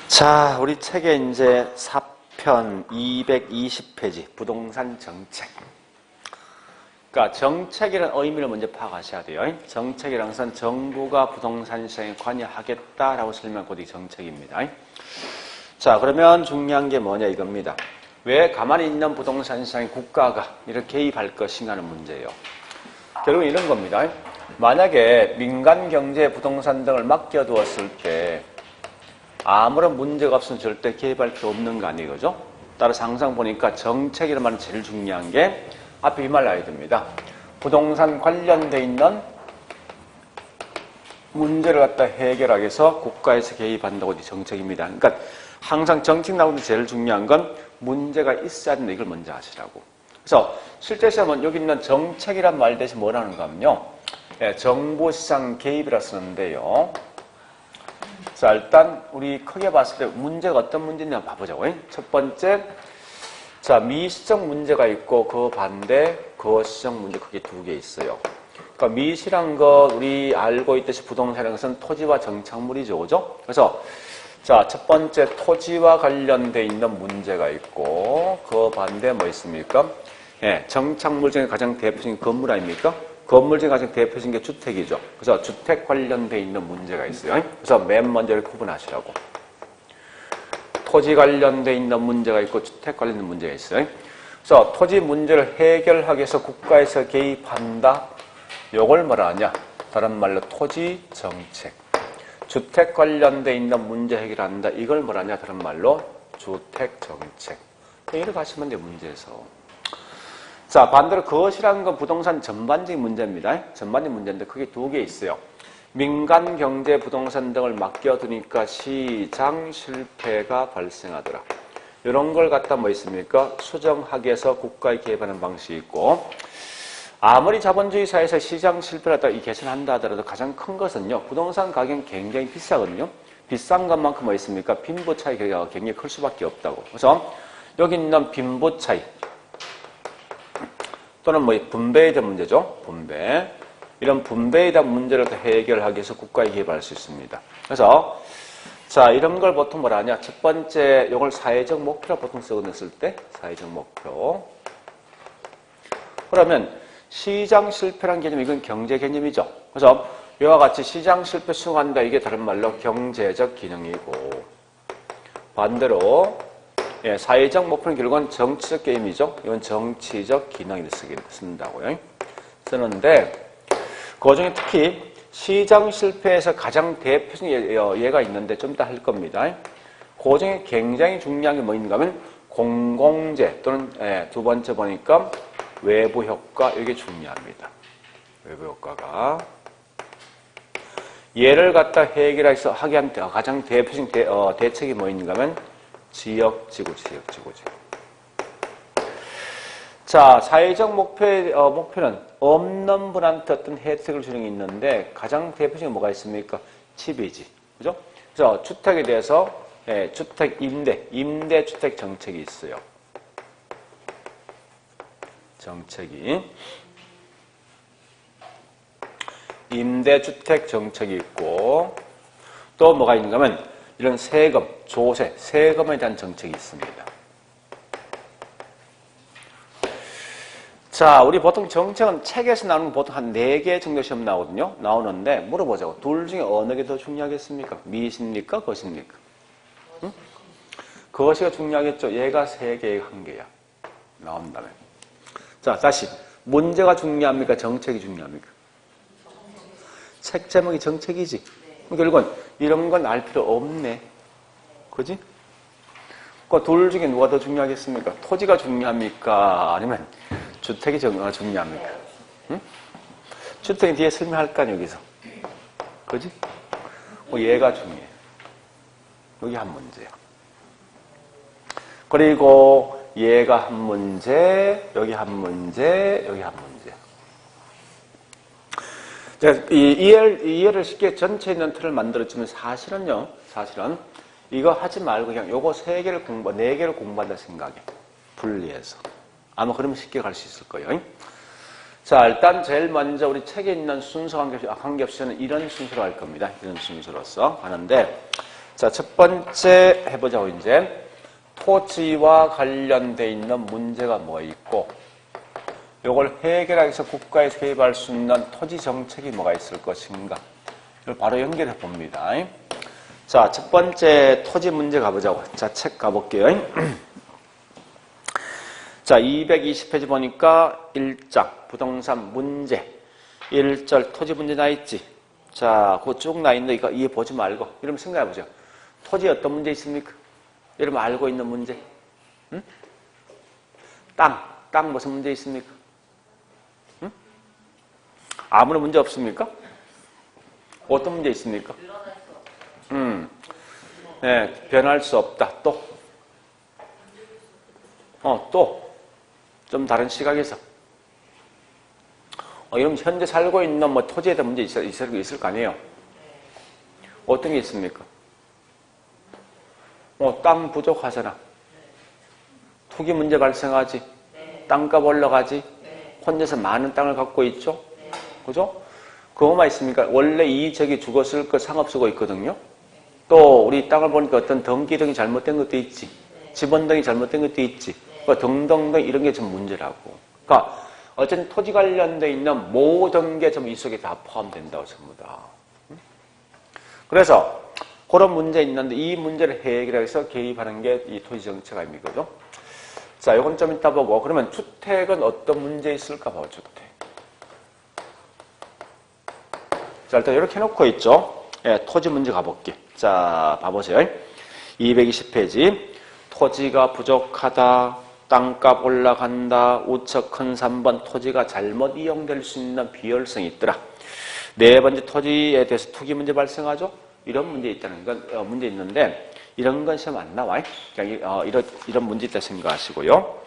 자, 우리 책에 이제 4편 220페이지 부동산 정책. 그러니까 정책이라는 의미를 먼저 파악하셔야 돼요. 정책이라는 것은 정부가 부동산 시장에 관여하겠다라고 설명한 것이 정책입니다. 자, 그러면 중요한 게 뭐냐 이겁니다. 왜 가만히 있는 부동산 시장에 국가가 이렇게 개입할 것인가 하는 문제예요. 결국은 이런 겁니다. 만약에 민간 경제 부동산 등을 맡겨두었을 때 아무런 문제가 없으면 절대 개입할 필요 없는 거 아니에요, 그죠? 따라서 항상 보니까 정책이라는 말은 제일 중요한 게 앞에 이 말 나와야 됩니다. 부동산 관련돼 있는 문제를 갖다 해결하기 위해서 국가에서 개입한다고 정책입니다. 그러니까 항상 정책 나오는데 제일 중요한 건 문제가 있어야 된다. 이걸 먼저 아시라고. 그래서 실제 시험은 여기 있는 정책이란 말 대신 뭐라는가 하면요. 정보시장 개입이라 쓰는데요. 자, 일단 우리 크게 봤을 때 문제가 어떤 문제냐 봐보자고. 첫 번째, 자, 미시적 문제가 있고 그 반대 거시적 문제 크게 두 개 있어요. 그러니까 미시란 거 우리 알고 있듯이 부동산이라는 것은 토지와 정착물이죠, 그죠? 그래서 자, 첫 번째 토지와 관련돼 있는 문제가 있고 그 반대 뭐 있습니까? 정착물 중에 가장 대표적인 건물 아닙니까? 건물 중에 가장 대표적인 게 주택이죠. 그래서 주택 관련돼 있는 문제가 있어요. 그래서 맨 먼저 이렇게 구분하시라고. 토지 관련돼 있는 문제가 있고 주택 관련된 문제가 있어요. 그래서 토지 문제를 해결하기 위해서 국가에서 개입한다. 이걸 뭐라 하냐? 다른 말로 토지 정책. 주택 관련돼 있는 문제 해결한다. 이걸 뭐라 하냐? 다른 말로 주택 정책. 이렇게 하시면 돼요, 문제에서. 자, 반대로 그것이라는 건 부동산 전반적인 문제입니다. 전반적인 문제인데 크게 두 개 있어요. 민간 경제 부동산 등을 맡겨두니까 시장 실패가 발생하더라. 이런 걸 갖다 뭐 있습니까? 수정하기 위해서 국가에 개입하는 방식이 있고, 아무리 자본주의 사회에서 시장 실패를 갖다 개선한다 하더라도 가장 큰 것은요, 부동산 가격이 굉장히 비싸거든요. 비싼 것만큼 뭐 있습니까? 빈부 차이가 굉장히 클 수밖에 없다고. 그래서 여기 있는 빈부 차이 또는 뭐 분배에 대한 문제죠. 분배. 이런 분배에 대한 문제를 해결하기 위해서 국가에 개입할 수 있습니다. 그래서 자, 이런 걸 보통 뭐라 하냐? 첫 번째, 이걸 사회적 목표라 보통 쓰거든요. 때 사회적 목표. 그러면 시장 실패란 개념, 이건 경제 개념이죠. 그래서 이와 같이 시장 실패 수용한다. 이게 다른 말로 경제적 기능이고, 반대로 사회적 목표는 결국은 정치적 게임이죠. 이건 정치적 기능을 쓴다고요. 쓰는데 그 중에 특히 시장 실패에서 가장 대표적인 예가 있는데 좀 이따 할 겁니다. 그 중에 굉장히 중요한 게 뭐 있는가 하면 공공재 또는 두 번째 보니까 외부 효과, 이게 중요합니다. 외부 효과가 얘를 갖다 해결하기 위해서 하게 한 가장 대표적인 대책이 뭐 있는가 하면 지역지구지. 자, 사회적 목표는 없는 분한테 어떤 혜택을 주는 게 있는데 가장 대표적인 뭐가 있습니까? 집이지. 그죠? 그래서 주택에 대해서 주택 임대주택 정책이 있어요. 정책이. 임대주택 정책이 있고 또 뭐가 있는가 하면 이런 세금, 조세, 세금에 대한 정책이 있습니다. 자, 우리 보통 정책은 책에서 나오는 보통 한 4개 정도 시험 나오는데 물어보자고. 둘 중에 어느 게 더 중요하겠습니까? 미시입니까? 것입니까? 응? 그것이가 중요하겠죠. 얘가 3개, 얘가 1개야. 나온다면. 자, 다시. 문제가 중요합니까? 정책이 중요합니까? 책 제목이 정책이지. 결국은 이런 건 알 필요 없네. 그지? 그 둘 중에 누가 더 중요하겠습니까? 토지가 중요합니까? 아니면 주택이 중요합니까? 응? 주택이 뒤에 설명할 거 아니야, 여기서. 그지? 얘가 중요해. 여기 한 문제야. 그리고 얘가 한 문제, 여기 한 문제, 여기 한 문제. 이해를 쉽게 전체에 있는 틀을 만들어주면 사실은 이거 하지 말고 그냥 요거 4개를 공부한다 생각해. 분리해서. 아마 그러면 쉽게 갈 수 있을 거예요. 자, 일단 제일 먼저 우리 책에 있는 순서 관계없이는 이런 순서로 할 겁니다. 이런 순서로서 하는데, 자, 첫 번째 해보자고 이제 토지와 관련돼 있는 문제가 뭐 있고 이걸 해결하기 위해서 국가에서 개입할 수 있는 토지 정책이 뭐가 있을 것인가 이걸 바로 연결해 봅니다. 자, 첫 번째 토지 문제 가보자고. 자, 책 가볼게요. 자, 220페이지 보니까 1장 부동산 문제 1절 토지 문제 나 있지. 자, 그거 쭉 나 있는데 이거 이해 보지 말고 이러면 생각해 보죠. 토지에 어떤 문제 있습니까? 여러분 알고 있는 문제. 응? 땅 무슨 문제 있습니까? 응? 아무런 문제 없습니까? 어떤 문제 있습니까? 네, 변할 수 없다. 또? 또? 좀 다른 시각에서. 이러면 현재 살고 있는 뭐 토지에 대한 문제 있을 거 아니에요? 어떤 게 있습니까? 땅 부족하잖아. 투기 문제 발생하지. 땅값 올라가지. 혼자서 많은 땅을 갖고 있죠. 그죠? 그거만 있습니까? 원래 이 적이 죽었을 거 상업 쓰고 있거든요. 또 우리 땅을 보니까 어떤 등기 등이 잘못된 것도 있지. 지번 등이 잘못된 것도 있지. 등등등 이런 게 좀 문제라고. 그러니까 어쨌든 토지 관련돼 있는 모든 게 좀 이 속에 다 포함된다고 전부 다. 그래서 그런 문제 있는데 이 문제를 해결하기 위해서 개입하는 게 이 토지 정책 아닙니까? 자, 이건 좀 이따 보고 그러면 주택은 어떤 문제 있을까 봐 주택. 자, 일단 이렇게 해놓고 있죠. 예, 토지 문제 가볼게. 자, 봐보세요. 220페이지. 토지가 부족하다. 땅값 올라간다. 우측 큰 3번 토지가 잘못 이용될 수 있는 비효율성이 있더라. 네 번째 토지에 대해서 투기 문제 발생하죠. 이런 문제 있다는 건 문제 있는데 이런 건 시험 안 나와요. 그냥 이런 문제 있다 생각하시고요.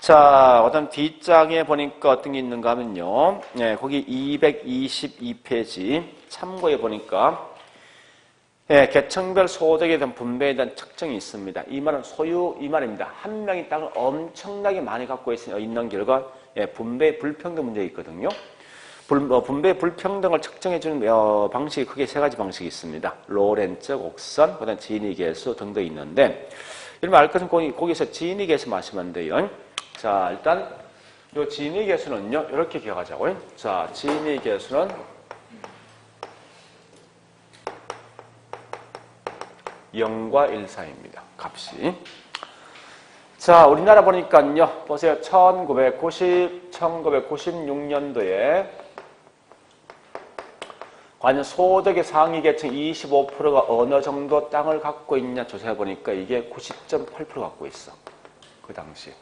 자, 그다음 뒷장에 보니까 어떤 게 있는가 하면요. 네, 거기 222페이지 참고해 보니까 계층별 소득에 대한 분배에 대한 측정이 있습니다. 이 말은 소유 이 말입니다. 한 명이 땅을 엄청나게 많이 갖고 있는 결과 분배 불평등 문제가 있거든요. 분배 불평등을 측정해주는 방식이 크게 세 가지 방식이 있습니다. 로렌츠, 곡선, 그다음 지니 계수 등등 있는데 여러분 알 것은 거기서 지니 계수 마시면 돼요. 자, 일단 이 지니 계수는요. 이렇게 기억하자고요. 자, 지니 계수는 0과 1 사이입니다. 값이. 자, 우리나라 보니까요. 보세요. 1996년도에 과연 소득의 상위 계층 25%가 어느 정도 땅을 갖고 있냐 조사해 보니까 이게 90.8% 갖고 있어. 그 당시.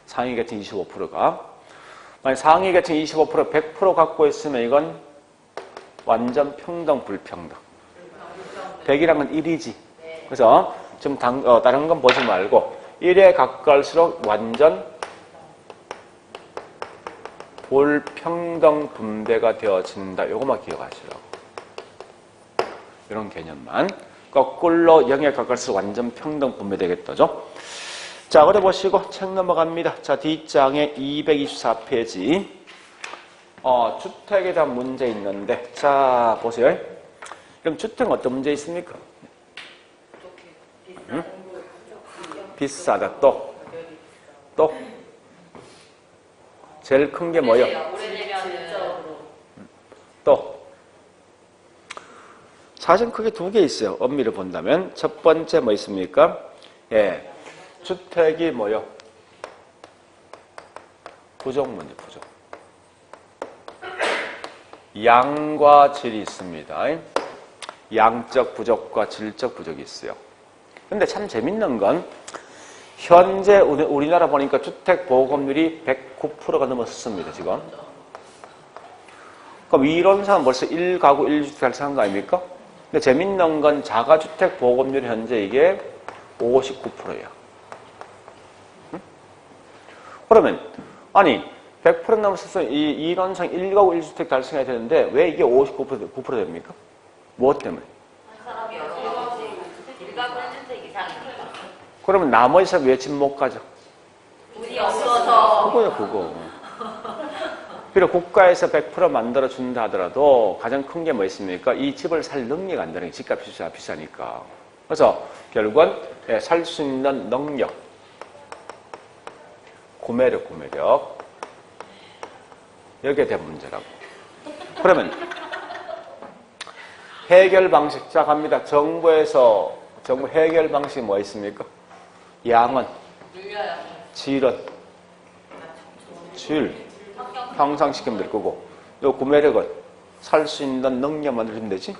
상위 계층 25%가. 만약 상위 계층 25% 100% 갖고 있으면 이건 완전 평등 불평등. 100이란 건 1이지. 그래서 좀 다른 건 보지 말고 1에 가까울수록 완전 불평등 분배가 되어진다. 이것만 기억하시라고. 이런 개념만. 거꾸로 0에 가까울수록 완전 평등 분배되겠다죠. 자, 그래 보시고 책 넘어갑니다. 자, 뒷장에 224페이지. 주택에 대한 문제 있는데, 자, 보세요. 그럼 주택은 어떤 문제 있습니까? 응? 비싸다. 또. 제일 큰 게 뭐요? 또. 사실 크게 두 개 있어요. 엄밀히 본다면. 첫 번째 뭐 있습니까? 예. 주택이 뭐요? 부족 문제, 부족. 양과 질이 있습니다. 양적 부족과 질적 부족이 있어요. 근데 참 재밌는 건 현재 우리나라 보니까 주택 보급률이 109%가 넘었습니다. 지금. 그럼 이론상 벌써 1가구 1주택 달성한 거 아닙니까? 근데 재밌는 건 자가주택 보급률이 현재 이게 59%예요. 응? 그러면 아니 100% 넘었을 때 이론상 1가구 1주택 달성해야 되는데 왜 이게 59% 됩니까? 무엇 때문에? 사람이 여러 가지 일가구 1주택 이상이니까. 그러면 나머지 사람 왜 집 못 가죠? 돈이 없어서. 그거야, 그거. 비록 국가에서 100% 만들어준다 하더라도 가장 큰 게 뭐 있습니까? 이 집을 살 능력이 안 되는 게 집값이 비싸니까. 그래서 결국은 살 수 있는 능력, 구매력. 여기에 대한 문제라고. 그러면 해결 방식 시작합니다. 정부 해결 방식이 뭐 있습니까? 양은, 질은, 향상시키면 될 거고, 요 구매력은 살 수 있는 능력만 주면 되지?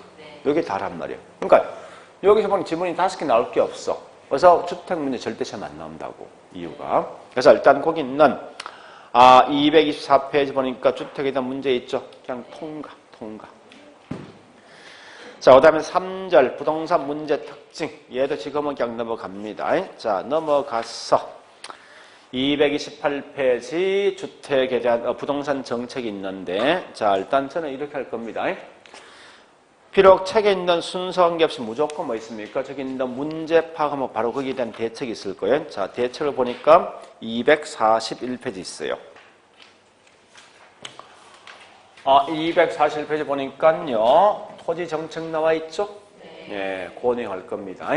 여기 다란 말이에요. 그러니까 여기서 보면 지문이 5개 나올 게 없어. 그래서 주택 문제 절대 시험 안 나온다고. 이유가. 그래서 일단 거기 있는 224페이지 보니까 주택에 대한 문제 있죠? 그냥 통과. 자, 그 다음에 3절 부동산 문제 특징. 얘도 지금은 그냥 넘어갑니다. 자, 넘어가서 228페이지 주택에 대한 부동산 정책이 있는데, 자, 일단 저는 이렇게 할 겁니다. 비록 책에 있는 순서 관계없이 무조건 뭐 있습니까? 저기 있는 문제 파악하면 바로 거기에 대한 대책이 있을 거예요. 자, 대책을 보니까 241페이지 있어요. 241페이지 보니까요, 토지 정책 나와 있죠? 예, 고뇌할 겁니다.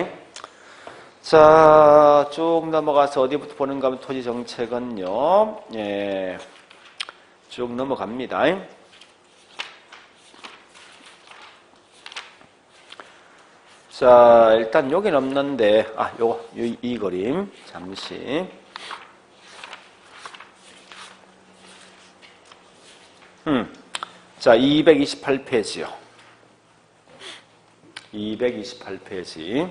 자, 쭉 넘어가서 어디부터 보는가 하면 토지 정책은요, 예, 쭉 넘어갑니다. 자, 일단 여긴 없는데, 이 그림, 잠시. 자, 228페이지요. 228페이지.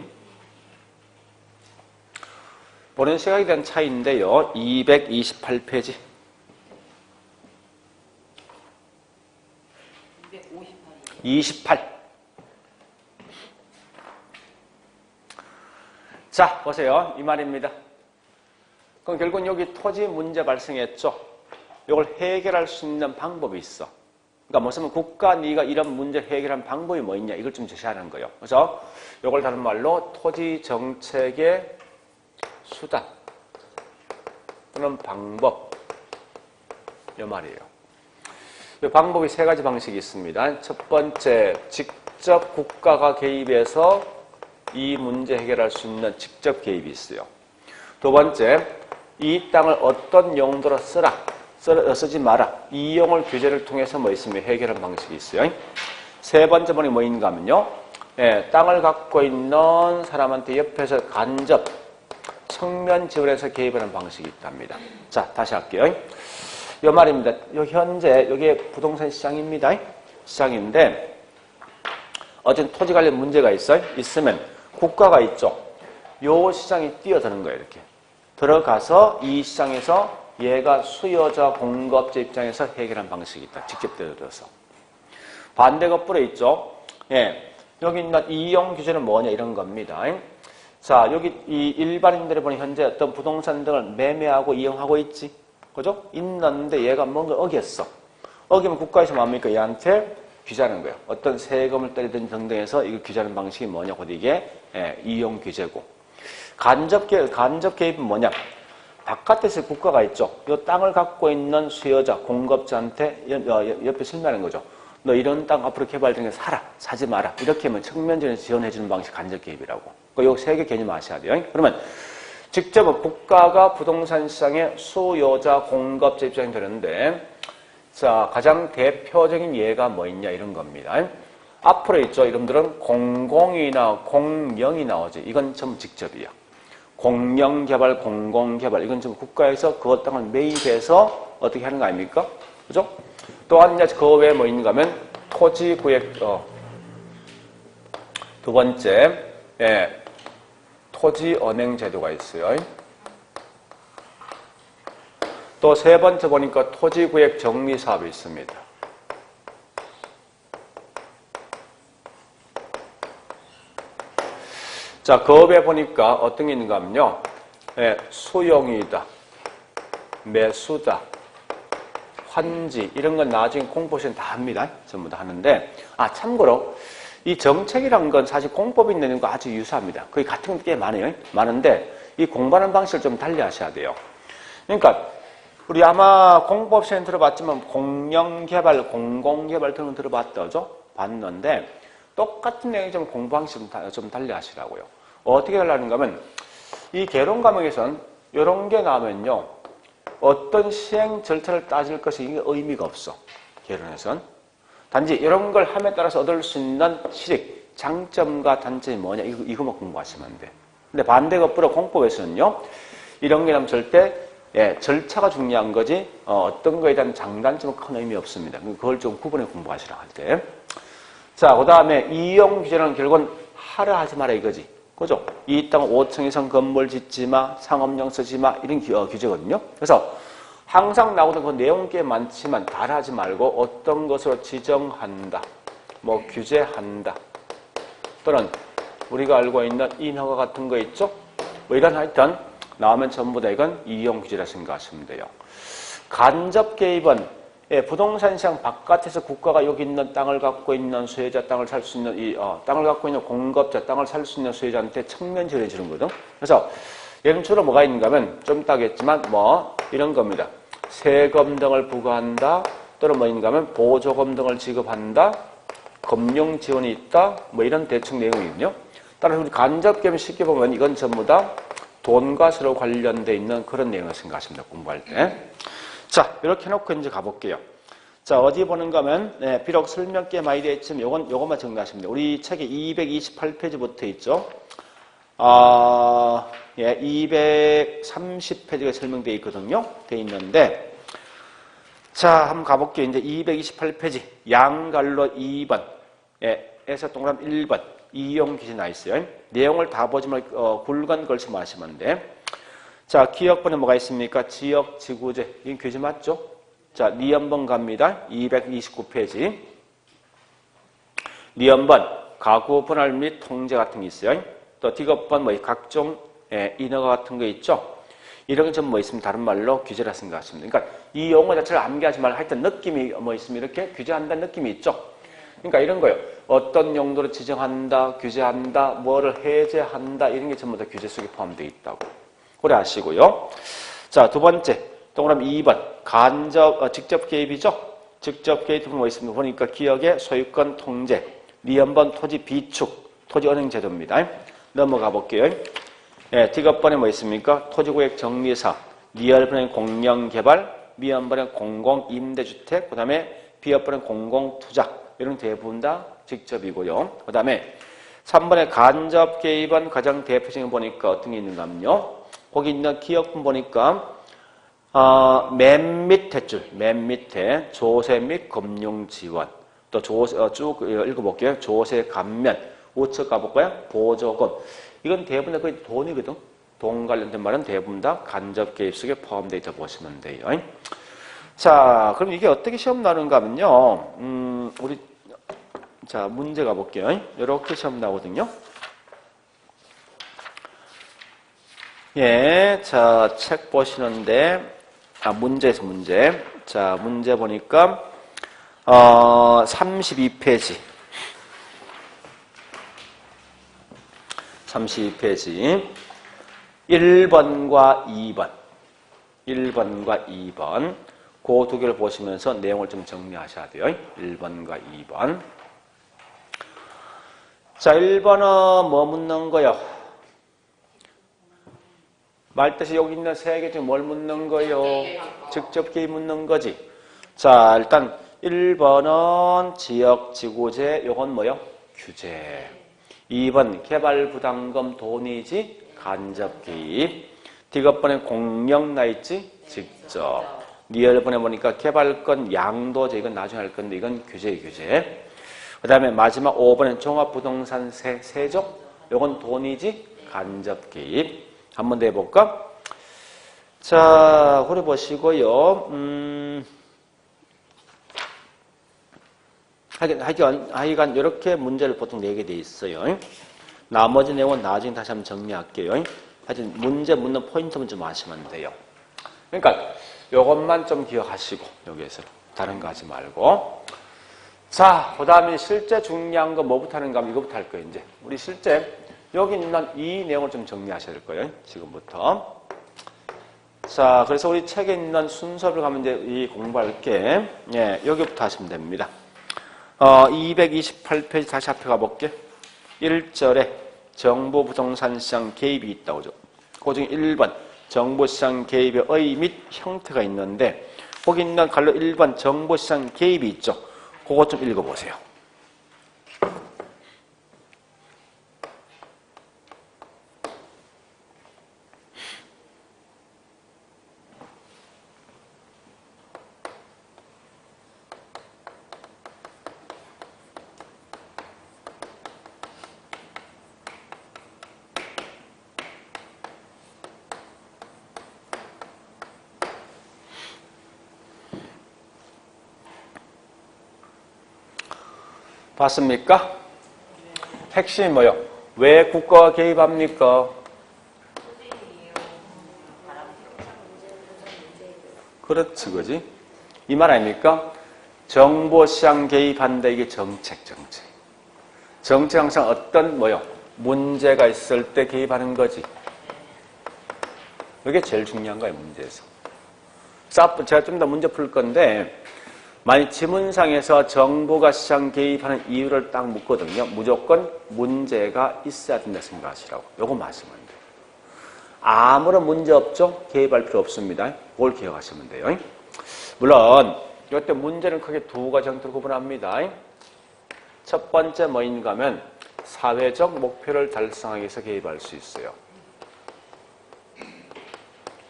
보는 시각에 대한 차이인데요. 228페이지. 28. 자, 보세요. 이 말입니다. 그럼 결국은 여기 토지 문제 발생했죠. 이걸 해결할 수 있는 방법이 있어. 그러니까 무슨 국가 네가 이런 문제 해결하는 방법이 뭐 있냐 이걸 좀 제시하는 거예요. 그래서 이걸 다른 말로 토지 정책의 수단 또는 방법 이 말이에요. 이 방법이 3가지 방식이 있습니다. 첫 번째, 직접 국가가 개입해서 이 문제 해결할 수 있는 직접 개입이 있어요. 두 번째, 이 땅을 어떤 용도로 쓰지 마라. 이용을 규제를 통해서 뭐 있으면 해결하는 방식이 있어요. 세 번째 번이 뭐인가 하면요. 땅을 갖고 있는 사람한테 옆에서 간접 측면 지원해서 개입하는 방식이 있답니다. 자, 다시 할게요. 이 말입니다. 현재 여기에 부동산 시장입니다. 시장인데 어쨌든 토지 관련 문제가 있으면 국가가 있죠. 요 시장에 뛰어드는 거예요. 이렇게 들어가서 이 시장에서 얘가 수요자 공급자 입장에서 해결한 방식이 있다. 직접 뛰어들어서. 반대가 뿔에 있죠. 여기 있는 이용 규제는 뭐냐 이런 겁니다. 자, 여기 이 일반인들이 보니 현재 어떤 부동산 등을 매매하고 이용하고 있지. 그죠? 있는데 얘가 뭔가 어겼어. 어기면 국가에서 뭡니까? 얘한테 규제하는 거예요. 어떤 세금을 때리든 등등해서 이거 규제하는 방식이 뭐냐? 곧 이게 이용 규제고. 간접 개입은 뭐냐? 바깥에서 국가가 있죠. 이 땅을 갖고 있는 수요자, 공급자한테 옆에 설명하는 거죠. 너 이런 땅 앞으로 개발되는 게 사지 마라. 이렇게 하면 측면적으로 지원해주는 방식 간접 개입이라고. 요 3개 개념 아셔야 돼요. 그러면 직접 국가가 부동산 시장의 수요자, 공급자 입장이 되는데, 자, 가장 대표적인 예가 뭐 있냐 이런 겁니다. 앞으로 있죠. 여러분들은 공공이나 공영이 나오죠. 이건 전부 직접이야. 공영개발, 공공개발 이건 좀 국가에서 그 땅을 매입해서 어떻게 하는 거 아닙니까? 그죠? 또한 이제 그 외에 뭐 있는가 하면 토지구역 두 번째 토지언행제도가 있어요. 또 세 번째 보니까 토지구역 정리사업이 있습니다. 자, 그 외에 보니까 어떤 게 있는가 하면요. 수용이다, 매수다, 환지 이런 건 나중에 공포시험 다 합니다. 전부 다 하는데 참고로 이 정책이란 건 사실 공법이 있는 거 아주 유사합니다. 거의 같은 게 꽤 많아요. 많은데 이 공부하는 방식을 좀 달리 하셔야 돼요. 그러니까 우리 아마 공법 시간에 들어봤지만 공영개발, 공공개발 등은 들어봤죠? 봤는데 똑같은 내용이 좀 공부 방식이 좀 달리 하시라고요. 어떻게 달라는가 하면 이 개론 과목에선 이런 게 나오면요. 어떤 시행 절차를 따질 것이 이게 의미가 없어. 개론에선. 단지 이런 걸 함에 따라서 얻을 수 있는 실익, 장점과 단점이 뭐냐 이거만 공부하시면 돼. 근데 반대가 뿌려 공법에서는요. 이런 게 나면 절대 절차가 중요한 거지 어떤 거에 대한 장단점은 큰 의미 없습니다. 그걸 좀 구분해 공부하시라 할 때. 자, 그 다음에 이용 규제는 결국은 하라 하지 마라 이거지. 그죠? 이 땅 5층 이상 건물 짓지 마, 상업용 쓰지 마 이런 규제거든요. 그래서 항상 나오던 그 내용 꽤 많지만 달하지 말고 어떤 것으로 지정한다, 뭐 규제한다, 또는 우리가 알고 있는 인허가 같은 거 있죠? 뭐 이런 하여튼 나오면 전부 다 이건 이용 규제라 생각하시면 돼요. 간접 개입은 부동산 시장 바깥에서 국가가 여기 있는 땅을 갖고 있는 소유자, 땅을 살 수 있는 땅을 갖고 있는 공급자, 땅을 살 수 있는 소유자한테 측면 지원해 주는 거거든. 그래서 예를 주로 뭐가 있는가 하면 좀 이따 하겠지만 뭐 이런 겁니다. 세금 등을 부과한다, 또는 뭐인가 하면 보조금 등을 지급한다, 금융 지원이 있다, 뭐 이런 대충 내용이거든요. 따라서 우리 간접 개입 쉽게 보면 이건 전부 다 돈과 서로 관련돼 있는 그런 내용을 생각하십니다. 공부할 때. 자, 이렇게 해놓고 이제 가볼게요. 자, 어디 보는가 하면, 비록 설명 꽤 많이 되어 있지만, 요것만 정리하시면 돼요. 우리 책에 228페이지부터 있죠? 230페이지가 설명되어 있거든요. 되어 있는데, 자, 한번 가볼게요. 이제 228페이지, 양갈로 2번, 에서 동그라미 1번, 이용 규제 나 있어요. 내용을 다 보지 말고, 굵은 글씨만 하시면 돼. 자, 기억번에 뭐가 있습니까? 지역, 지구제. 이건 규제 맞죠? 자, 니은번 갑니다. 229페이지. 니은번, 가구 분할 및 통제 같은 게 있어요. 또 디귿번, 뭐, 각종, 인허가 같은 거 있죠? 이런 게 좀 뭐 있으면 다른 말로 규제라 생각하시면 돼요. 그러니까 이 용어 자체를 암기하지 말고 하여튼 느낌이 뭐 있으면 이렇게 규제한다는 느낌이 있죠? 그러니까 이런 거예요. 어떤 용도로 지정한다, 규제한다, 뭐를 해제한다, 이런 게 전부 다 규제 속에 포함되어 있다고. 그래 아시고요. 자, 두 번째, 동그라미 2번. 직접 개입이죠? 직접 개입은 뭐 있습니까? 보니까 기업의 소유권 통제, 니은번 토지 비축, 토지 은행 제도입니다. 넘어가 볼게요. 디귿번에 뭐 있습니까? 토지구역 정리사, 니을번에 공영개발, 미은번에 공공임대주택, 그 다음에 비읍번에 공공투자, 이런 대부분 다 직접이고요. 그 다음에 3번에 간접 개입은 가장 대표적인 거 보니까 어떤 게 있는가 하면요. 거기 있는 기업분 보니까 맨 밑에 줄, 맨 밑에 조세 및 금융 지원, 또 조세, 쭉 읽어볼게요. 조세 감면, 우측 가볼까요? 보조금. 이건 대부분 다 거의 돈이거든. 돈 관련된 말은 대부분 다 간접 개입 속에 포함되어 있다 보시면 돼요. 자, 그럼 이게 어떻게 시험 나는가 하면요. 우리 자, 문제 가볼게요. 이렇게 시험 나오거든요. 예, 자, 책 보시는데, 문제에서 문제. 자, 문제 보니까, 32페이지. 32페이지. 1번과 2번. 1번과 2번. 그 두 개를 보시면서 내용을 좀 정리하셔야 돼요. 1번과 2번. 자, 1번은 뭐 묻는 거요? 말뜻이 여기 있는 세 개 중에 뭘 묻는 거요? 직접 개입 묻는 거지. 자, 일단 1번은 지역, 지구제, 요건 뭐요? 규제. 2번 개발 부담금 돈이지, 간접 개입. 디귿번에 공영 나 있지, 직접. 니을번에 보니까 개발권 양도제, 이건 나중에 할 건데 이건 규제. 그 다음에 마지막 5번엔 종합부동산 세죠? 요건 돈이지, 간접 개입. 한 번 더 해볼까? 자, 그래 보시고요. 하여간 이렇게 문제를 보통 내게 돼 있어요. 나머지 내용은 나중에 다시 한번 정리할게요. 하여튼 문제 묻는 포인트만 좀 아시면 돼요. 그러니까 이것만 좀 기억하시고 여기에서 다른 거 하지 말고. 자, 그 다음에 실제 중요한 거 뭐부터 하는가 하면 이거부터 할 거예요. 이제 우리 실제 여기 있는 이 내용을 좀 정리하셔야 될 거예요. 지금부터. 자, 그래서 우리 책에 있는 순서를 가면 이제 이 공부할 게, 예, 여기부터 하시면 됩니다. 228페이지 다시 앞에 가볼게. 1절에 정보 부동산 시장 개입이 있다고 하죠. 그 중에 1번 정보시장 개입의 의 및 형태가 있는데 거기 있는 갈로 1번 정보시장 개입이 있죠. 그것 좀 읽어보세요. 봤습니까? 핵심이 뭐요? 왜 국가가 개입합니까? 그렇지, 그지? 이 말 아닙니까? 정보시장 개입한다, 이게 정책. 정책 항상 어떤 뭐요? 문제가 있을 때 개입하는 거지. 이게 제일 중요한 거예요, 문제에서. 제가 좀 더 문제 풀 건데, 만약 지문상에서 정보가 시장 개입하는 이유를 딱 묻거든요. 무조건 문제가 있어야 된다 생각하시라고. 요거 말씀하면 돼요. 아무런 문제 없죠? 개입할 필요 없습니다. 그걸 기억하시면 돼요. 물론 이때 문제는 크게 두 가지 형태로 구분합니다. 첫 번째 뭐인가 하면 사회적 목표를 달성하기 위해서 개입할 수 있어요.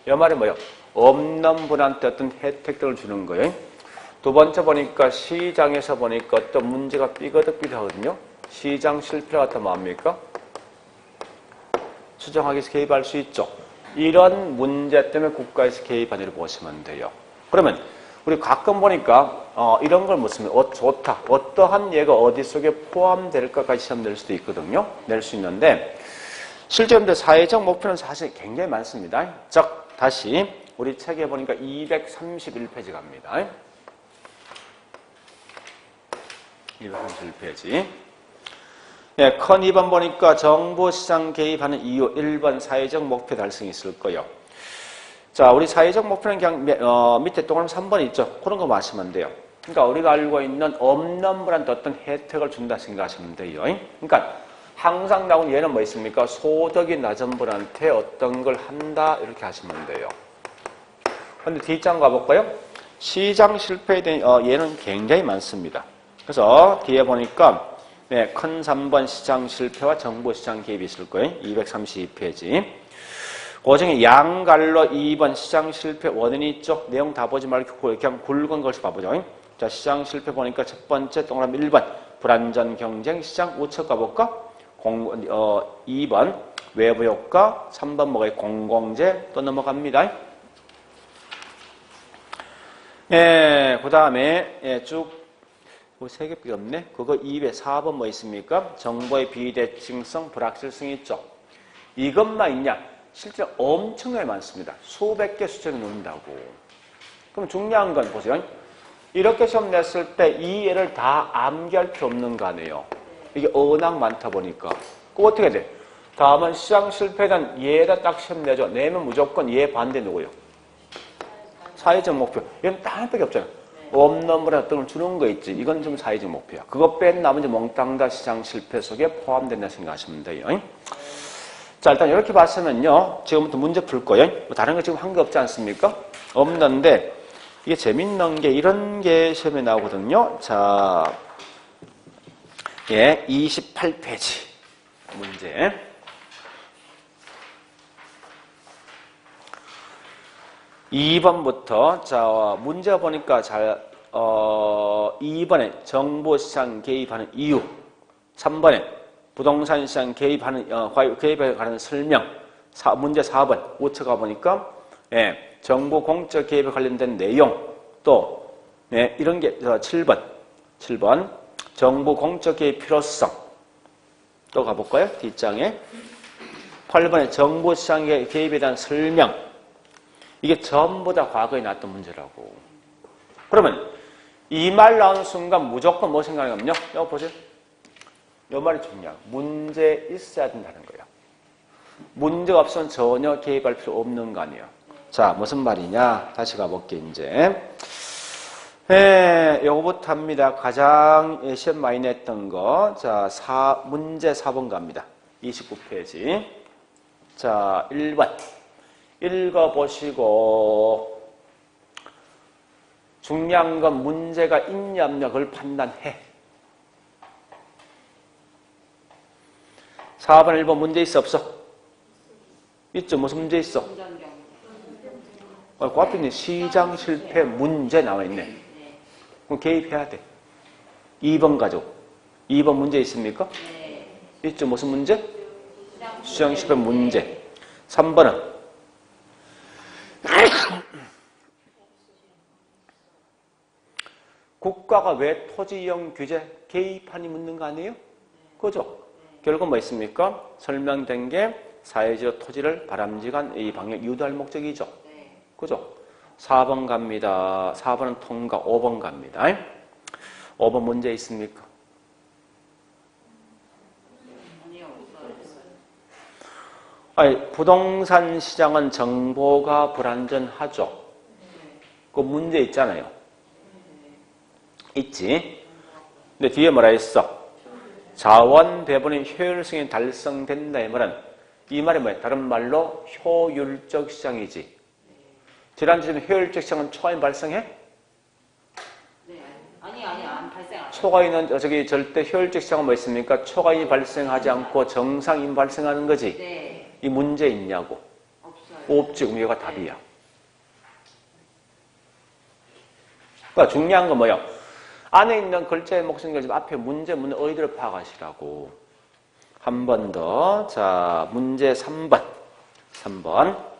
이 말이 뭐예요? 없는 분한테 어떤 혜택들을 주는 거예요. 두 번째 보니까 시장에서 보니까 어떤 문제가 삐거덕삐거하거든요. 시장 실패가 더 뭐합니까? 수정하기 위해서 개입할 수 있죠. 이런 문제 때문에 국가에서 개입하는 일을 보시면 돼요. 그러면 우리 가끔 보니까 이런 걸 묻습니다. 좋다. 어떠한 예가 어디 속에 포함될까까지 시험 낼 수도 있거든요. 낼 수 있는데 실제 사회적 목표는 사실 굉장히 많습니다. 즉 다시 우리 책에 보니까 231페이지 갑니다. 231페이지. 예, 컨 2번 보니까 정보시장 개입하는 이유 1번 사회적 목표 달성이 있을 거예요. 자, 우리 사회적 목표는 그냥 밑에 동그라미 3번 있죠. 그런 거 마시면 돼요. 그러니까 우리가 알고 있는 없는 분한테 어떤 혜택을 준다 생각하시면 돼요. 그러니까 항상 나오는 예는 뭐 있습니까? 소득이 낮은 분한테 어떤 걸 한다 이렇게 하시면 돼요. 그런데 뒷장 가볼까요? 시장 실패에 대한 예는 굉장히 많습니다. 그래서 뒤에 보니까 네, 큰 3번 시장 실패와 정보시장 개입이 있을 거예요. 232페이지. 그 중에 양갈로 2번 시장 실패 원인이 있죠. 내용 다 보지 말고 그냥 굵은 것을 봐보죠. 자, 시장 실패 보니까 첫 번째 동그라미 1번 불안전 경쟁 시장 우측 가볼까? 2번 외부 효과, 3번 뭐가 공공재 또 넘어갑니다. 예, 그 다음에 쭉 세 개밖에 없네. 그거 204번 뭐 있습니까? 정보의 비대칭성, 불확실성이 있죠. 이것만 있냐? 실제 엄청나게 많습니다. 수백 개 수정이 놓는다고. 그럼 중요한 건 보세요. 이렇게 시험 냈을 때 이 예를 다 암기할 필요 없는 거 아니에요. 이게 워낙 많다 보니까. 그거 어떻게 돼? 다음은 시장 실패에 대한 예에다 딱 시험 내죠. 내면 무조건 예 반대 누구요? 사회적 목표. 이건 딱 하나밖에 없잖아요. 없는 분에 어떤 걸 주는 거 있지. 이건 좀 사회적 목표야. 그거 뺀 나머지 몽땅 다 시장 실패 속에 포함된다 생각하시면 돼요. 자, 일단 이렇게 봤으면요. 지금부터 문제 풀 거예요. 뭐 다른 거 지금 한 게 없지 않습니까? 없는데 이게 재밌는 게 이런 게 시험에 나오거든요. 자, 예, 28페이지 문제. (2번부터) 자, 문제 보니까 2번에 정보시장 개입하는 이유, 3번에 부동산 시장 개입에 관한 설명, 문제 4번 우측 가보니까 예, 정보 공적 개입에 관련된 내용, 또 예, 이런 게 7번 정보 공적 개입 필요성, 또 가볼까요? 뒷장에 8번에 정보시장 개입에 대한 설명. 이게 전부 다 과거에 나왔던 문제라고. 그러면 이 말 나오는 순간 무조건 뭐 생각하냐면요. 여기 보세요. 이 말이 중요해요. 문제 있어야 된다는 거예요. 문제가 없으면 전혀 개입할 필요 없는 거 아니에요. 자, 무슨 말이냐? 다시 가볼게, 이제. 요거부터 합니다. 가장 시험 많이 냈던 거. 자, 문제 4번 갑니다. 29페이지. 자, 1번. 읽어보시고, 중요한 건 문제가 있냐 없냐 그걸 판단해. 4번, 1번 문제 있어 없어? 있죠? 무슨 문제 있어? 그 앞에 있는 시장 실패 문제 나와 있네. 그럼 개입해야 돼. 2번 가죠. 2번 문제 있습니까? 있죠? 무슨 문제? 시장 실패 문제. 3번은 국가가 왜 토지이용 규제 개입하니 묻는 거 아니에요? 그죠? 결국 뭐 있습니까? 설명된 게 사회적 토지를 바람직한 이 방역 유도할 목적이죠. 그죠? 4번 갑니다. 4번은 통과. 5번 갑니다. 5번 문제 있습니까? 아니, 부동산 시장은 정보가 불안전하죠. 그 문제 있잖아요. 있지? 근데 뒤에 뭐라 했어? 자원 배분의 효율성이 달성된다 이 말은 이 말이 뭐야? 다른 말로 효율적 시장이지. 지난주에 효율적 시장은 초과인 발생해? 아니 안 발생하죠. 초과인은 저기 절대 효율적 시장은 뭐 있습니까? 초과인이 발생하지 않고 정상인 발생하는 거지. 네. 이 문제 있냐고? 없어요. 없지. 그럼 얘가 답이야. 그러니까 중요한 건 뭐야? 안에 있는 글자의 목적을 지금 앞에 문제는 어디를 파악하시라고. 한 번 더. 자, 문제 3번. 3번.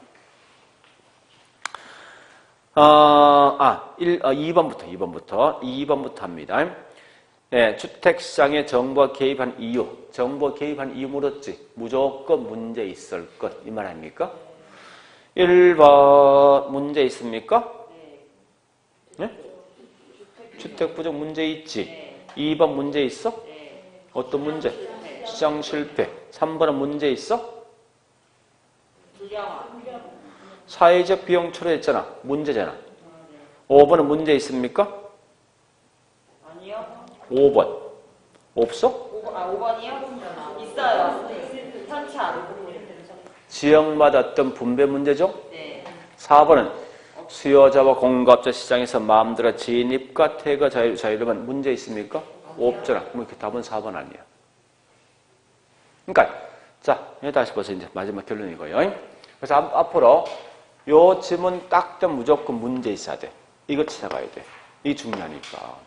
2번부터 합니다. 네, 주택시장에 정부가 개입한 이유. 정부가 개입한 이유 물었지. 무조건 문제 있을 것. 이 말 아닙니까? 1번 문제 있습니까? 네? 주택 부족 문제 있지. 2번 문제 있어? 어떤 문제? 시장 실패. 3번은 문제 있어? 사회적 비용 초래했잖아. 문제잖아. 5번은 문제 있습니까? 아니요. 5번. 없어? 5번이요? 있어요. 현찰. 지역마다 어떤 분배 문제죠? 네. 4번은 수요자와 공급자 시장에서 마음대로 진입과 퇴거 자유로만 문제 있습니까? 없잖아. 그럼 이렇게 답은 4번 아니야. 그러니까 자, 다시 보세요. 이제 마지막 결론이고요. 그래서 앞으로 요 지문 딱 좀 무조건 문제 있어야 돼. 이거 찾아가야 돼. 이게 중요하니까.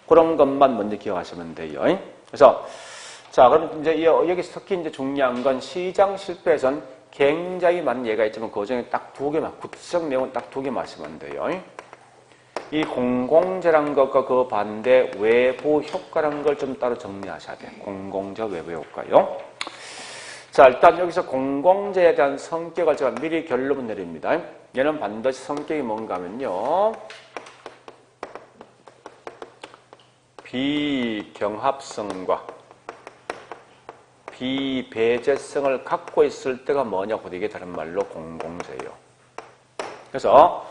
그런 것만 먼저 기억하시면 돼요. 그래서 자, 그럼 이제 여기서 특히 이제 중요한 건 시장 실패에선 굉장히 많은 예가 있지만 그 중에 딱 2개만, 구체적 내용은 딱 2개 말씀하면 돼요. 이 공공재란 것과 그 반대 외부 효과라는 걸 좀 따로 정리하셔야 돼요. 공공재 외부 효과요. 자, 일단 여기서 공공재에 대한 성격을 제가 미리 결론을 내립니다. 얘는 반드시 성격이 뭔가 하면요. 비경합성과 비배제성을 갖고 있을 때가 뭐냐고 이게 다른 말로 공공재예요. 그래서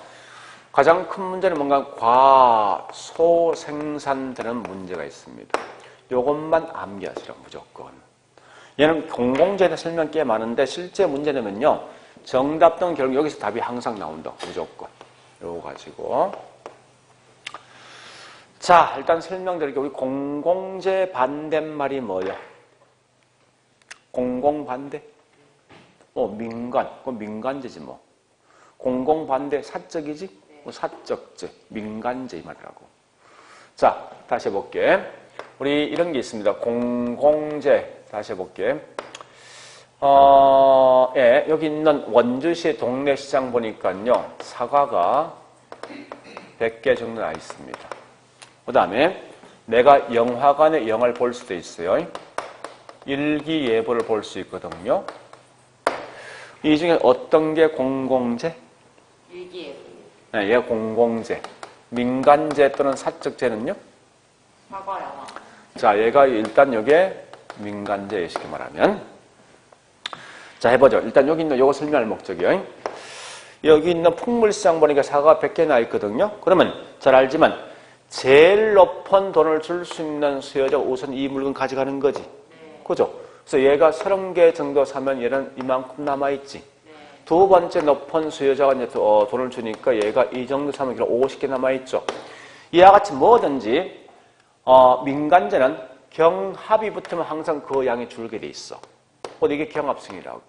가장 큰 문제는 뭔가 과소생산되는 문제가 있습니다. 이것만 암기하시라 무조건. 얘는 공공재에 대한 설명 꽤 많은데 실제 문제는요. 정답 또는 결국 여기서 답이 항상 나온다. 무조건. 요거 가지고. 자, 일단 설명드릴게요. 우리 공공재 반대말이 뭐예요? 공공반대? 민간. 그건 민간재지 뭐. 공공반대 사적이지? 사적재, 민간재 이 말이라고. 자, 다시 해볼게. 우리 이런 게 있습니다. 공공재. 다시 해볼게. 여기 있는 원주시 동네 시장 보니까요. 사과가 100개 정도 나 있습니다. 그 다음에 내가 영화관에 영화를 볼 수도 있어요. 일기예보를 볼 수 있거든요. 이 중에 어떤 게 공공재? 일기예보. 네, 얘가 공공재. 민간재 또는 사적재는요? 사과 영화. 자, 얘가 일단 요게 민간재 쉽게 말하면. 자, 해보죠. 일단 여기 있는 요거 설명할 목적이요. 여기 있는 풍물시장 보니까 사과가 100개나 있거든요. 그러면 잘 알지만 제일 높은 돈을 줄 수 있는 수요자가 우선 이 물건 가져가는 거지. 그죠? 그래서 얘가 30개 정도 사면 얘는 이만큼 남아있지. 두 번째 높은 수요자가 이제 돈을 주니까 얘가 이 정도 사면 50개 남아있죠. 이와 같이 뭐든지 민간제는 경합이 붙으면 항상 그 양이 줄게 돼 있어. 이게 경합성이라고.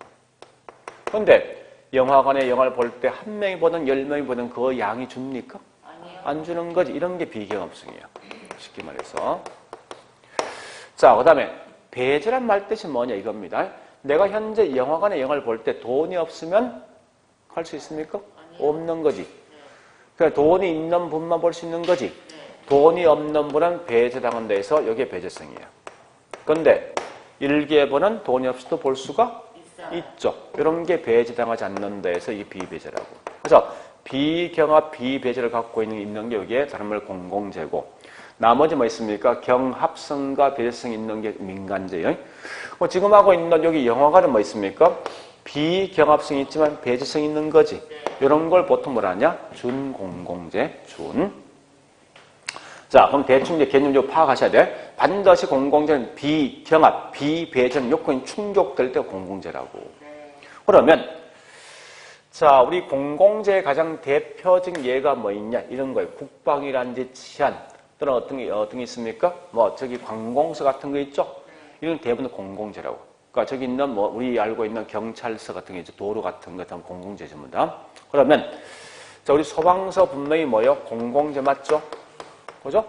그런데 영화관에 영화를 볼 때 한 명이 보든 10명이 보든 그 양이 줍니까? 아니요. 안 주는 거지. 이런 게 비경합성이야. 쉽게 말해서. 자, 그 다음에 배제란 말 뜻이 뭐냐 이겁니다. 내가 현재 영화관에 영화를 볼 때 돈이 없으면 갈 수 있습니까? 아니요. 없는 거지. 그러니까 돈이 있는 분만 볼 수 있는 거지. 돈이 없는 분은 배제당한 데에서 여기에 배제성이에요. 그런데 일개분은 돈이 없어도 볼 수가 있죠. 이런 게 배제당하지 않는 데에서 이게 비배제라고. 그래서 비경합, 비배제를 갖고 있는 게 여기에 다른 말 공공재고, 나머지 뭐 있습니까? 경합성과 배제성이 있는 게 민간재예요. 지금 하고 있는 여기 영화관은 뭐 있습니까? 비경합성이 있지만 배제성이 있는 거지. 이런 걸 보통 뭐라 하냐? 준공공재, 준. 자, 그럼 대충 이제 개념적으로 파악하셔야 돼. 반드시 공공재는 비경합, 비배제는 요건이 충족될 때 공공재라고. 그러면 자, 우리 공공재의 가장 대표적인 예가 뭐 있냐? 이런 거예요. 국방이라든지 치안 또는 어떤 게 있습니까? 뭐 저기 관공서 같은 거 있죠? 이건 대부분 공공재라고. 그러니까 저기 있는 뭐 우리 알고 있는 경찰서 같은 게 있죠. 도로 같은 거 다 공공재 전부 다. 그러면 자, 우리 소방서 분명히 뭐요? 공공재 맞죠? 그죠?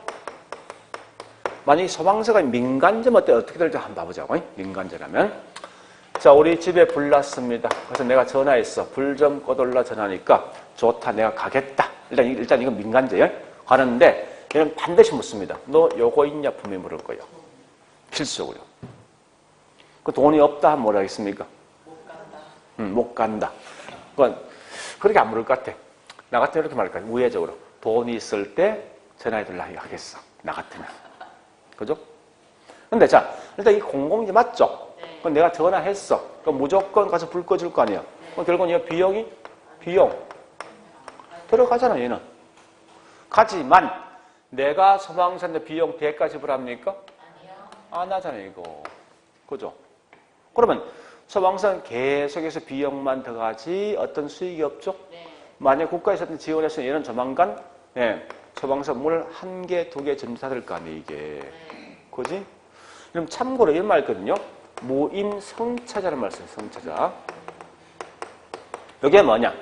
만약에 소방서가 민간재면 어떻게 될지 한번 봐보자고. 민간재라면. 자, 우리 집에 불 났습니다. 그래서 내가 전화했어. 불 좀 꺼달라 전화하니까 좋다. 내가 가겠다. 일단 이건 민간재예요. 가는데 얘는 반드시 묻습니다. 너 요거 있냐? 분명히 물을 거예요. 필수적으로. 그 돈이 없다 하면 뭐라 하겠습니까? 못 간다. 못 간다. 그건 그렇게 안 물을 것 같아. 나 같으면 이렇게 말할 거야. 우회적으로. 돈이 있을 때 전화해달라 하겠어. 나 같으면. 그죠? 근데 자, 일단 이 공공재 맞죠? 그럼 내가 전화했어. 그럼 무조건 가서 불 꺼줄 거 아니에요. 그럼 결국은 얘 비용. 들어가잖아, 얘는. 가지만, 내가 소방서인데 비용 대가 지불합니까? 아니요. 안 하잖아요, 이거. 그죠? 그러면 소방서는 계속해서 비용만 더 가지 어떤 수익이 없죠? 네. 만약 국가에서 지원했으면 얘는 조만간, 소방서 물 1개, 2개 전부 다 될 거 아니에요, 이게. 그지? 그럼 참고로 이런 말 있거든요. 무임성차자라는 말 써요, 성차자. 이게 뭐냐?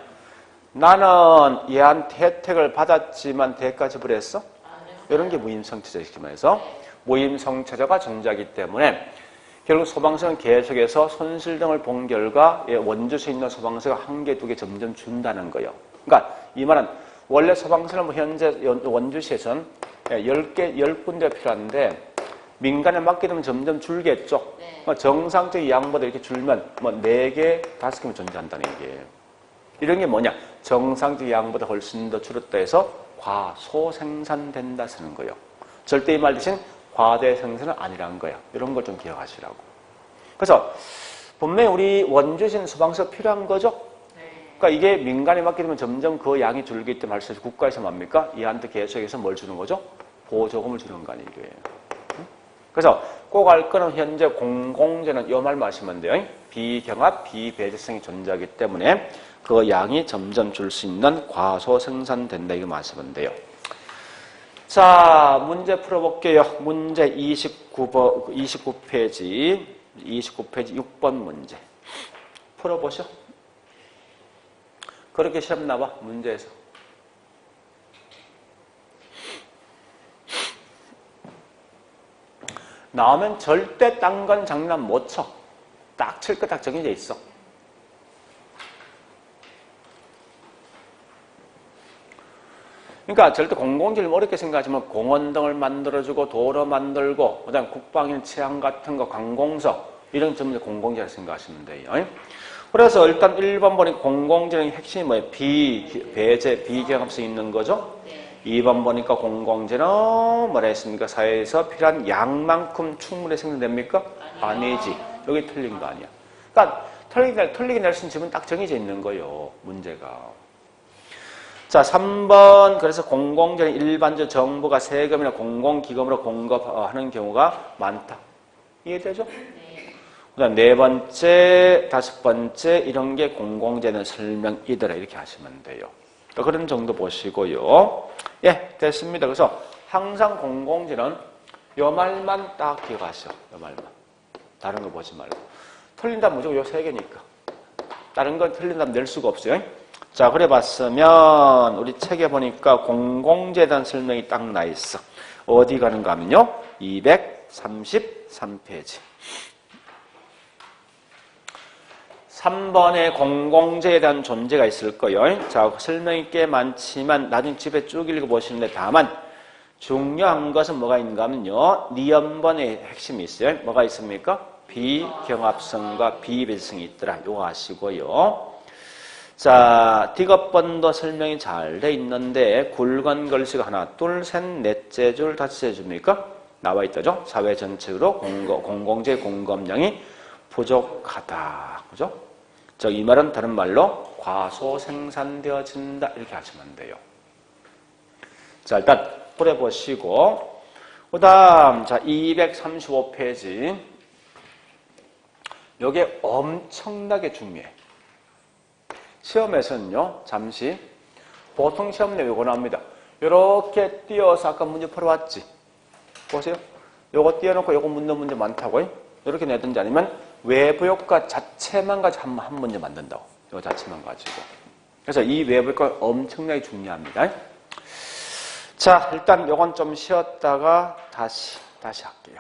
나는 얘한테 혜택을 받았지만 대가 지불했어? 이런 게 무임성차자 이렇게 말해서 무임성차자가 존재하기 때문에 결국 소방서는 계속해서 손실 등을 본 결과 원주시에 있는 소방서가 1개, 2개 점점 준다는 거예요. 그러니까 이 말은 원래 소방서는 뭐 현재 원주시에서는 10군데가 필요한데 민간에 맡게 되면 점점 줄겠죠. 네. 정상적인 양보다 이렇게 줄면 뭐 4개, 5개면 존재한다는 얘기예요. 이런 게 뭐냐? 정상적인 양보다 훨씬 더 줄었다 해서 과소생산된다 쓰는 거예요. 절대 이 말 대신 과대 생산은 아니라는 거야. 이런 걸 좀 기억하시라고. 그래서 분명히 우리 원주시는 소방서 필요한 거죠? 그러니까 이게 민간에 맡게 되면 점점 그 양이 줄기 때문에 말씀해서 국가에서 뭡니까? 이한테 계속해서 뭘 주는 거죠? 보조금을 주는 거 아니에요. 그래서 꼭 알 거는 현재 공공재는 이 말만 하시면 돼요. 비경합, 비배제성이 존재하기 때문에 그 양이 점점 줄 수 있는 과소생산된다 이거 마시면 돼요. 자, 문제 풀어볼게요. 문제 29페이지 6번 문제. 풀어보셔. 그렇게 시험 나와, 문제에서. 나오면 절대 딴 건 장난 못 쳐. 딱 칠 거 딱 정해져 있어. 그러니까 절대 공공재를 어렵게 생각하지만 공원 등을 만들어주고 도로 만들고 그다음 국방인 치안 같은 거 관공서 이런 전부 다 공공재를 생각하시면 돼요. 그래서 일단 1번 보니까 공공재의 핵심이 뭐예요? 배제, 비경합성이 있는 거죠. 2번 보니까 공공재는 뭐라 했습니까? 사회에서 필요한 양만큼 충분히 생산됩니까? 아니지. 여기 틀린 거 아니야. 그러니까 틀리게 낼 수 있는 집은 딱 정해져 있는 거예요. 문제가. 자, 3번. 그래서 공공재는 일반적 정부가 세금이나 공공기금으로 공급하는 경우가 많다. 이해되죠? 그다음 네 번째, 다섯 번째 이런 게 공공재는 설명이더라 이렇게 하시면 돼요. 그런 정도 보시고요. 예, 됐습니다. 그래서 항상 공공재는 요 말만 딱 기억하시오. 요 말만. 다른 거 보지 말고. 틀린다면 무조건 요 세 개니까. 다른 건 틀린다면 낼 수가 없어요. 자, 그래 봤으면 우리 책에 보니까 공공재에 대한 설명이 딱 나 있어. 어디 가는가 하면요. 233페이지. 3번에 공공재에 대한 존재가 있을 거예요. 자, 설명이 꽤 많지만 나중에 집에 쭉 읽어보시는데 다만 중요한 것은 뭐가 있는가 하면요. 니은번의 핵심이 있어요. 뭐가 있습니까? 비경합성과 비배성이 있더라. 요거 아시고요. 자, 디귿번도 설명이 잘 돼 있는데 굵은 글씨가 하나, 둘, 셋, 넷째 줄, 다섯째 줄입니까? 나와 있다죠. 사회 전체로 공공재 공급량이 부족하다. 그죠? 저 이 말은 다른 말로 과소 생산되어진다 이렇게 하시면 돼요. 자, 일단 그래 보시고 그다음 자 235페이지 요게 엄청나게 중요해. 시험에서는요. 잠시 보통 시험 내용 요거 나옵니다. 요렇게 띄어서 아까 문제 풀어왔지. 보세요. 요거 띄워놓고 요거 묻는 문제 많다고요. 이렇게 내든지 아니면 외부 효과 자체만 가지고 한 문제 만든다고. 요 자체만 가지고. 그래서 이 외부 효과 엄청나게 중요합니다. 자, 일단 요건 좀 쉬었다가 다시 할게요.